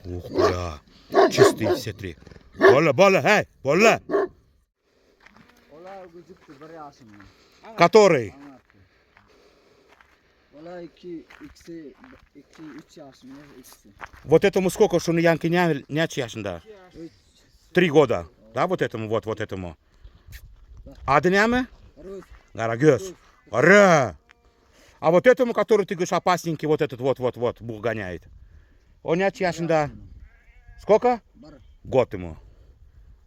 Ух, бля. Чистые все три. Бола, бола, эй, бола. Который? Вот этому сколько, что на Янке нячь яшында? 3 года. Да, вот этому, вот этому. Ады няме? Гарагёс. Ара! А вот этому, который, ты говоришь, опасненький, вот этот вот, бух гоняет. Он нячь яшында? Сколько? Год ему.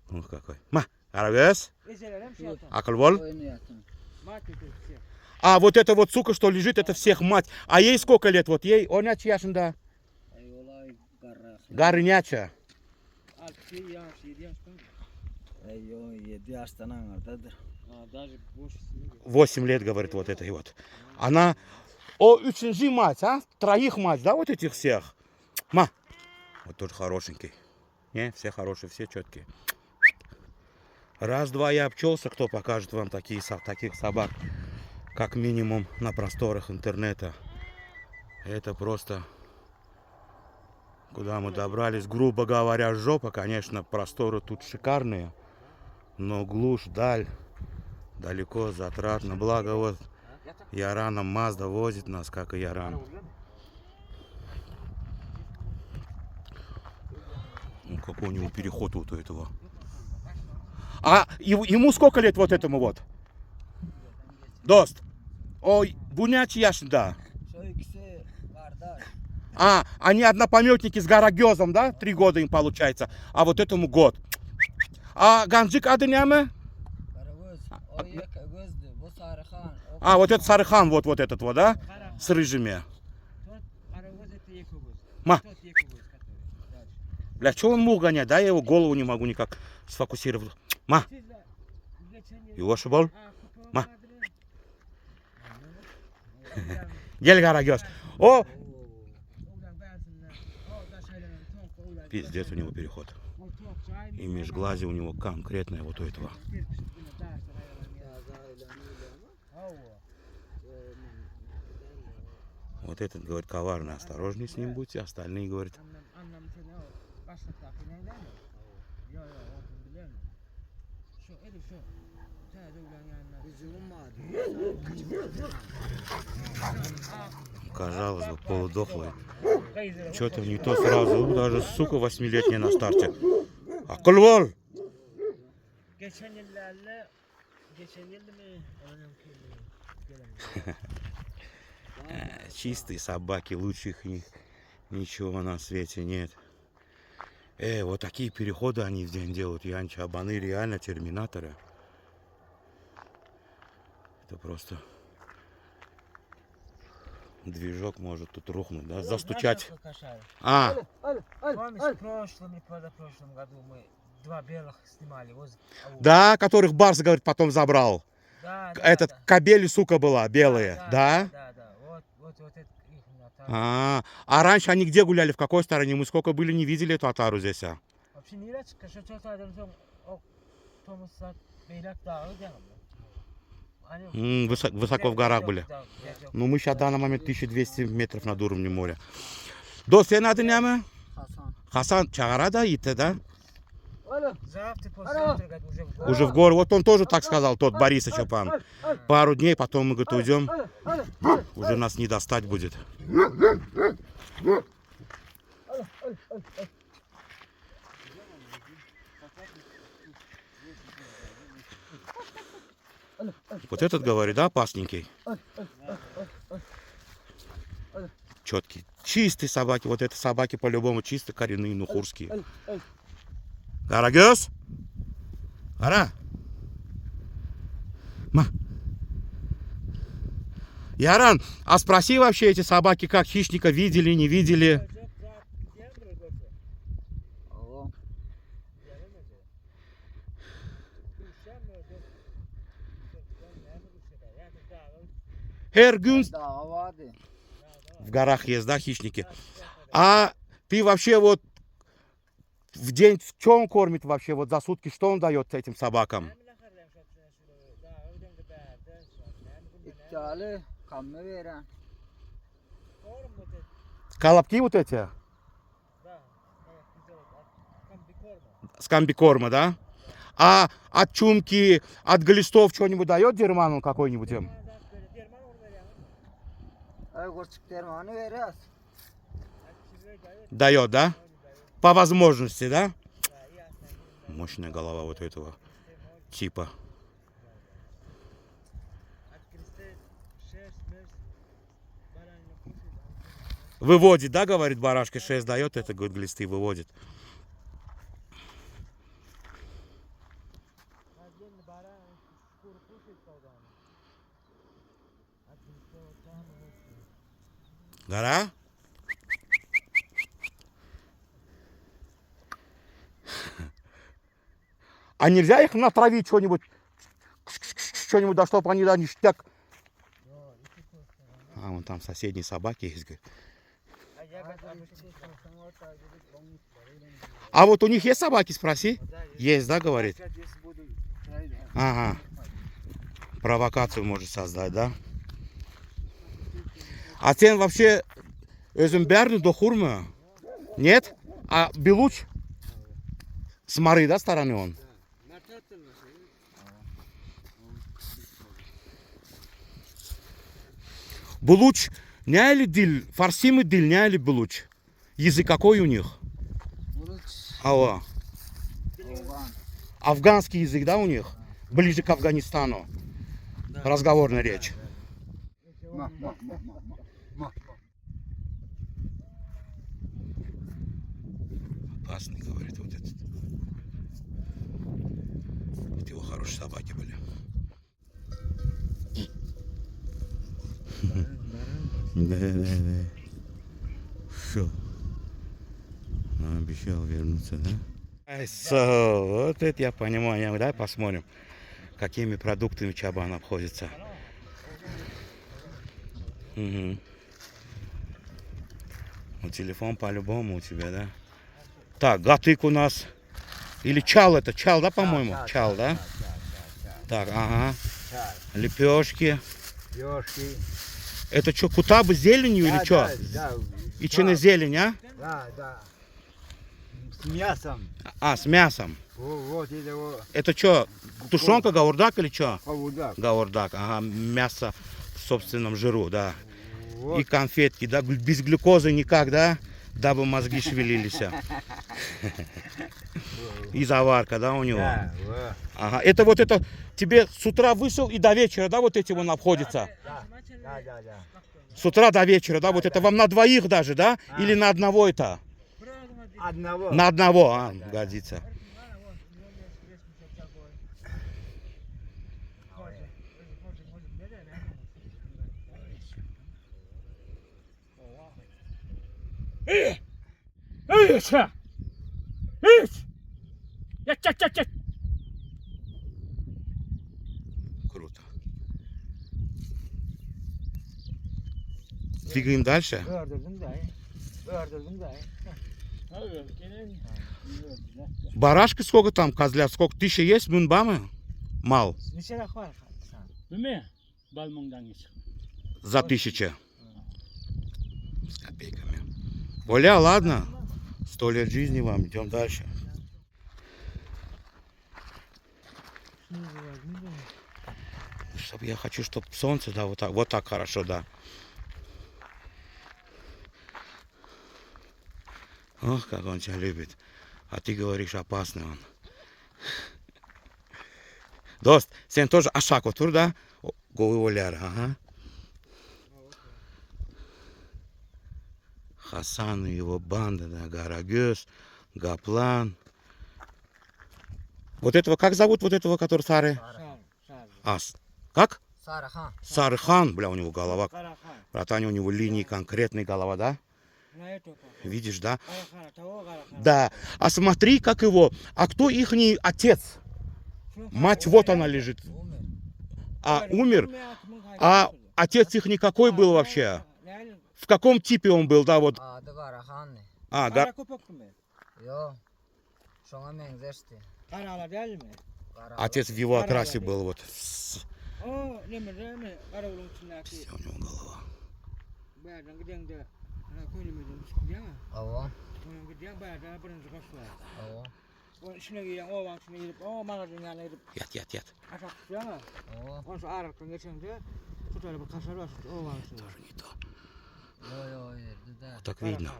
Ух, какой. Ма, Гарагёс. Акыл бол. А вот эта вот сука, что лежит, это всех мать. А ей сколько лет? Вот ей, он нячь яшында? Гары няча. 8 лет, говорит, вот этой вот. Она... О, üçüncü мать, а? Троих мать, да, вот этих всех? Ма. Вот тот хорошенький. Не, все хорошие, все четкие. Раз-два я обчелся, кто покажет вам таких собак. Как минимум на просторах интернета. Это просто... Куда мы добрались, грубо говоря, жопа. Конечно, просторы тут шикарные. Но глушь, даль, далеко, затратно. Благо вот Яраном Мазда возит нас, как и Яран. Ну, какой у него переход вот у этого. А ему сколько лет вот этому вот? Дост. Ой, бунячий яшында. А, они однопометники с Гарагёзом, да? 3 года им получается. А вот этому год. А Ганджик ады няме? А, вот это Сарыхан, вот этот вот, да? С рыжими. Ма. Бля, что он мог гонять, да? Я его голову не могу никак сфокусировать. Ма. Его шибол. Ма. Гель Гарагёз. О! Пиздец у него переход. И межглазие у него конкретное вот у этого. Вот этот, говорит, коварный, осторожней с ним будьте. Остальные, говорят... Казалось бы, полудохлый. Что-то не то сразу. Даже, сука, 8-летняя на старте. Акыл бол! Чистые собаки, лучших ничего на свете нет. Вот такие переходы они в день делают. Янчабаны реально терминаторы. Это просто... Движок может тут рухнуть, да? Застучать. А! Помнишь, в прошлом и позапрошлом году мы 2 белых снимали. Да, которых Барс, говорит, потом забрал. Да, Этот кобель, сука, была, белые, да? Да. Вот это их А раньше они где гуляли, в какой стороне? Мы сколько были, не видели эту отару здесь, а? Вообще не нравится, что что-то один сон, Томаса Бейлак дал, Высоко в горах были. Ну, мы сейчас в данный момент 1200 метров над уровнем моря. Дос, тебе надо няме? Хасан, чагара ите, да? Уже в горы. Вот он тоже так сказал, тот Бориса Чопан. Пару дней, потом мы, говорит, уйдем. Уже нас не достать будет. Вот этот, говорит, да, опасненький. Четкий. Чистые собаки. Вот это собаки по-любому чистые, коренные, нухурские. Гарагёс? Ара? Ма. Яран, а спроси вообще эти собаки, как хищника видели, не видели? Эргюн. В горах есть, да, хищники? А ты вообще вот в день в чем кормит вообще? Вот за сутки что он дает этим собакам? Колобки вот эти? С комбикорма, да? А от чумки, от глистов что-нибудь дает дерман он какой-нибудь им? Dermanı veriyoruz. Дает, да? По возможности, да? Мощная голова вот этого типа. Выводит, да, говорит, барашка 6 дает, это, говорит, глисты выводит. Гора? А нельзя их натравить что-нибудь, да, чтобы они, да, ништяк. А, вон там соседние собаки есть, говорит. А вот у них есть собаки, спроси? Есть, да, говорит? Ага. Провокацию может создать, да? А сен вообще özün бәрін дохур mu? Нет? А белуч? С Мары, да, стороны он? Булуч, не ли дил, фарсимы дил, не ли булуч? Язык какой у них? Ава. Афганский язык, да, у них? Ближе к Афганистану. Разговорная речь. Опасный, говорит, вот этот. Вот его хорошие собаки были. Да. Все. Он обещал вернуться, да? Вот это я понимаю. Давай посмотрим, какими продуктами Чабан обходится. Угу. Ну, телефон по-любому у тебя, да? Так, гатык у нас. Или чал это? Чал, да, по-моему? Чал, да? Так, ага. Лепешки. Это что, кутабы с зеленью или что? Да. И чина зелень, а? Да. С мясом. А, с мясом. Вот это вот. Это что, тушенка, гаурдак или что? Гаурдак. Гаурдак, ага, мясо в собственном жиру, да. Вот. И конфетки, да, без глюкозы никак, да? Дабы мозги шевелились. И заварка, да, у него? Да, вот. Ага, это вот это, тебе с утра вышел и до вечера, да, вот эти вон обходятся? Да. С утра до вечера, да, вот это вам на двоих даже, да? Или на одного это? Одного. На одного, а, годится. Круто. Двигаем дальше. Ördürdüm de. Барашка сколько там, козлят, сколько? 1000 есть, мунбамы? Мал. Нişerak var. Değil Balmon'dan geç. За 1000. С копейками. Оля, ладно. 100 лет жизни вам, идем дальше. Чтоб я хочу, чтобы солнце, да, вот так хорошо, да. Ох, как он тебя любит. А ты говоришь, опасный он. Дост, сен тоже ашак отур, да? Голый оляр, ага. Хасан и его банда, да, Гарагёс, Гаплан. Вот этого, как зовут вот этого, который Сары? Как? Сарахан. Сарыхан, бля, у него голова. Карахан. Братан, у него линии конкретные голова, да? На эту. Видишь, да? Карахан, того Карахан. Да. А смотри, как его. А кто ихний отец? Мать, вот она лежит. А, умер? А отец их никакой был вообще? В каком типе он был, да, вот? Adı Karahanlı. А, Kara köpek mi? Yo. Şuna benzeşti. Karalar değil mi? Kara. отец в его окрасе был, вот. O ne mi değil mi? Kara ulun içindeki. Вся у него голова. Bayadan giden de. Ana koyun mu demiş ki ya. Ava. Bunun gidiyen bayada birinci koşular. Oo. O işine giyen o vaktine gidip o mağazanın yanına gidip Yat yat yat. aşağı tutuyor ama Oo. onu şu ağırlıktan geçince tutarı bir kaşar var o vaktine. Тоже не то. Yo yerdi de. Так видно.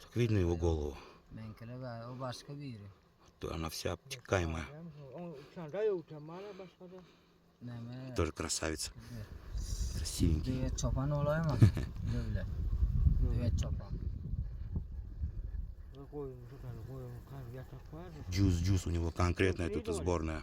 Так видно его голову. Menkele be o başka biri. То Она вся обтекаемая. Onu sen de yok temale başka da. Neme. Тоже красавица. Красивенький. Düğet çopan olay mı? Böyle. Düğet çopan. Koyun tutarı koyun kan yatak var. Джуз у него конкретная тут сборная.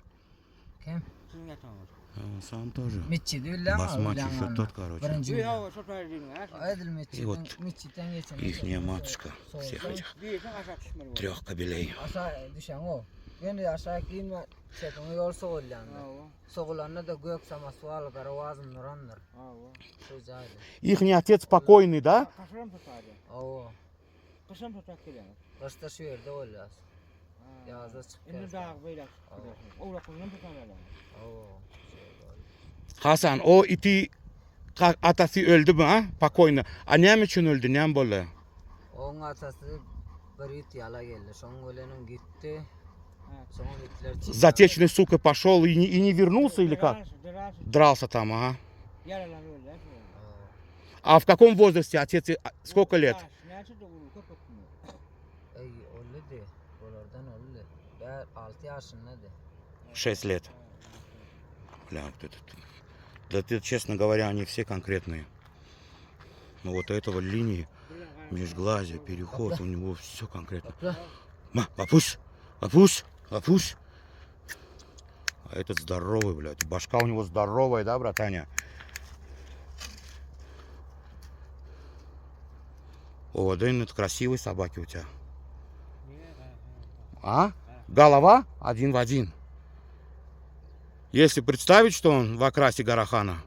Kim? Sizin yatağınız. Он Сам тоже. Mitçi değil lan. Басмач еще тот, короче. Birinci Bir ülke. hava tutarı değil mi? Aydıl И Mitçi'den. вот Mitçi'den geçen. ихняя матушка всех этих Bir sen aşağı düşmeli var. 3 кобелей. Aşağı düşen o. Yine aşağı giyinme. Çekimi yol soğulandı. Ава. Soğulandı da gök saması var. Garavazın nurandır. Ава. Sözaydı. Ихний отец покойный, да? Kaşarım tutardı. Oo. Kaşarım tutak gelen. Kışta şu yerde oluyor. Yazda çıkıyor. Şimdi dağ böyle çıkıyorsun. Oğla kullanım tutarlar. Oo. Hasan, o iti atası öldü mü ha? Покойный. A ne için öldü? Ne böyle? Onun atası bir it yala geldi. Son ölenim gitti. Son itler çıktı. Затечный, сука, пошел и не вернулся или как? Дрался там, ага. Yaralar öyle. А в каком возрасте отец? Сколько лет? Nerede doğru kapatmıyor. Ey öldü de. Oradan öldü. Ben 6 yaşındadı. 6 лет. Бля, вот этот. Да ты, честно говоря, они все конкретные. Но вот этого линии, межглазие, переход, у него все конкретно. Kapla. Лопусь, лопусь, лопусь. А этот здоровый, блядь. Башка у него здоровая, да, братаня? О, да это красивые собаки у тебя. А? Голова один в один. Если представить, что он в окрасе Гарахана.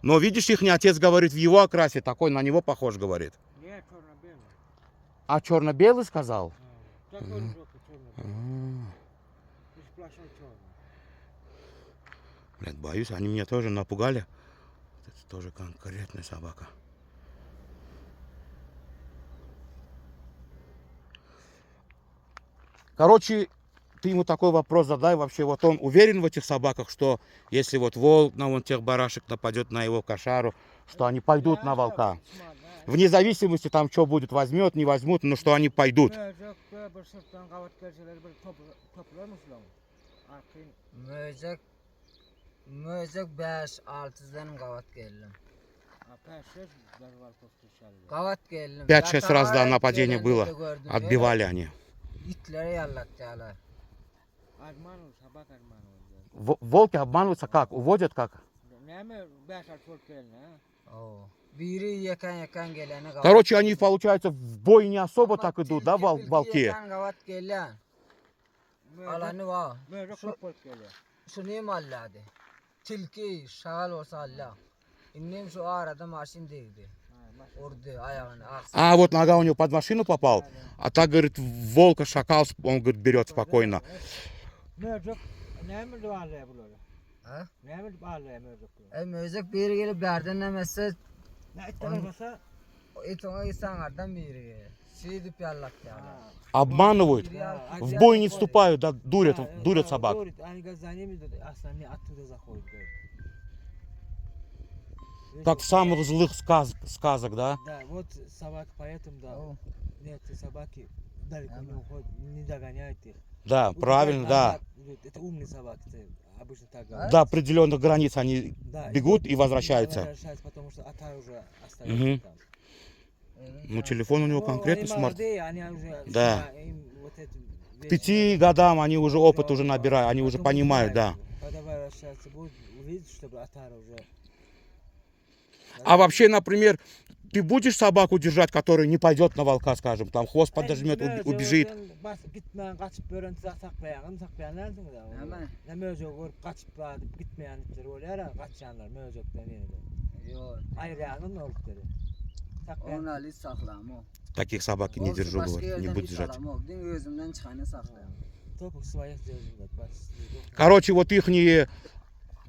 Но видишь, их отец говорит в его окрасе, такой на него похож, говорит. Niye çorna-белый? А черно-белый сказал? Такой же çorna-белый. Сплошной черный. Блядь, боюсь, они меня тоже напугали. Это тоже конкретная собака. Короче, ты ему такой вопрос задай вообще. Вот он уверен в этих собаках, что если вот волк на вон тех барашек нападет на его кошару, что они пойдут на волка. Вне зависимости там что будет, возьмет, не возьмут, но что они payдут. Bir sırttan kavat gelseler bir toplar mısın? Arkayın. Möcek 5-6'dan qavat geldim. Apaşır barbar postuşarlar. Qavat geldim. 5-6 раз, да, нападение было. Отбивали они. İtleri yallattılar. Arman ol, sabah arman ol. Волки обманываются как? Уводят как? Ne mi 5-6 volt gelin ha? Oo. Biri yakan gelene qavat. Короче, они, получается, в бой не особо так идут, да, волки? Yakan qavat gelen. Alanı var. Böyle çok volt geliyor. Şunu malladı. Tilki şagal olsa Allah. İnnem şu arada maşin değildi. Ordu ayağını aksa. А вот нога у него под машину попал, а так, говорит, волка, шакал, он, говорит, берет спокойно. Mövcük ne mi duvarlaya bulur? Ha? Ne mi duvarlaya mövcük? Möcek biri gelip berden demese Ne itten olmasa? itona insanlardan biri gelir. Şey dip yallattılar. Обманывают, в бой не вступают, да, дурят собак. Они газаниями aslan ne attı da zakoydu. Как в самых злых сказок, да? Да, вот собаки, поэтому да. Нет, собаки далеко не уходят, не догоняют их. Да, правильно, да. Это умные собаки, обычно так говорят. До определенных границ они Да, бегут и возвращаются. Возвращаются, потому что ота уже Мгм. остается там. Ну, телефон у него Ну, конкретный они смарт. молодые, они уже Да. им вот эти К вещи 5 годам они уже опыт уже набирают, они уже потом понимают, да. знают. Когда возвращаться будут, увидеть, чтобы отара уже. А вообще, например, ты будешь собаку держать, которая не пойдет на волка, скажем, там хвост подожмет, убежит. Gitmeyen, kaçıp börüntü saklayanlar mı da? Hemen. Ne mövcük görüp kaçıp alıp gitmeyen itler oluyor ya, kaçanlar mövcükten yine. Yok. Ayrayanın oldukları. Saklayan. Onu Ali saklam o. Таких собак и не держу, говорит, не буду держать. Din gözümden çıkanı saklam. Topuk своих держит. Короче, вот ихние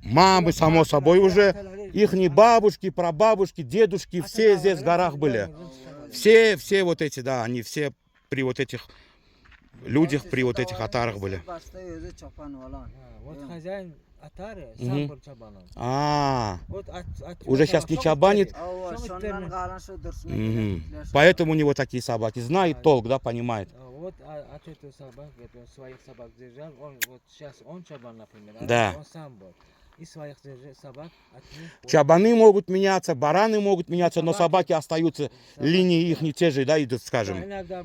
мамы, само собой, уже ихние бабушки, прабабушки, дедушки, все здесь в горах были. Все вот эти, да, они все при вот этих людях, при вот этих отарах были. Başta özü çoban olan. Ha, вот хозяин отары Мгм. сам был чабаном. А, Вот Уже щас не чабанит? O Çok şondan isterim. qalan şu dursun. мгм. Поэтому у него такие собаки. Знает толк, да, понимает. Вот от этого собак, он своих собак держал, он вот сейчас он чабан, например, а Да. он сам был. И своих собак от них... вот Чабаны могут меняться, бараны могут меняться, но Собаки. собаки остаются, собаки, линии их да. не те же, да, идут, Да, скажем. иногда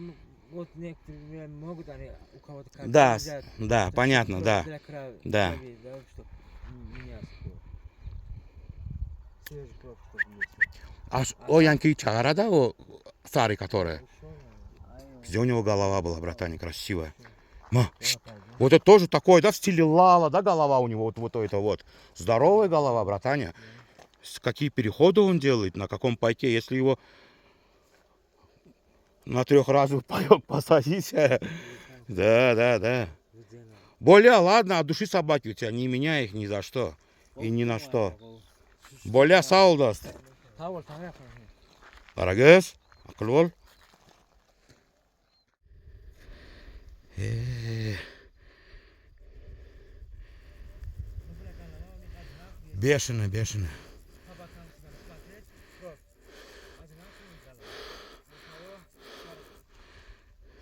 вот некоторые могут они у кого-то как Да, взять, да, так, понятно, чтобы да. для Да. крови, да, чтоб меняться было. Свежий кровь, чтобы вместе. А о Янки Чагара, да, о старый, который? Ушел, Где у него голова была, братане, красивая. Ма, да, шт, пойдем. вот это тоже такой, да, в стиле лала, да, голова у него, вот это вот. Здоровая голова, братане. Какие переходы он делает, на каком пайке, если его на 3-разовый паек посадить. Да, да, да. Где она? Боля, ладно, от души собаки у тебя, не меняй их ни за что. И ни на что. Боля саулдаст. Tavır, tavır yapalım. Арагес, акылвол. Бешено, бешено.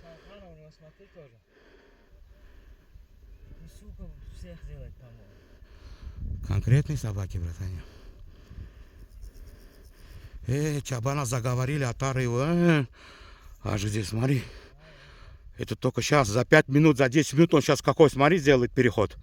Шалхана у него смотри тоже. И сука всех делает, по-моему. Конкретные собаки, братане. Чабана заговорили, отары его. Аж здесь, смотри. Это только сейчас, за 5 минут, за 10 минут он сейчас какой, смотри, сделает переход.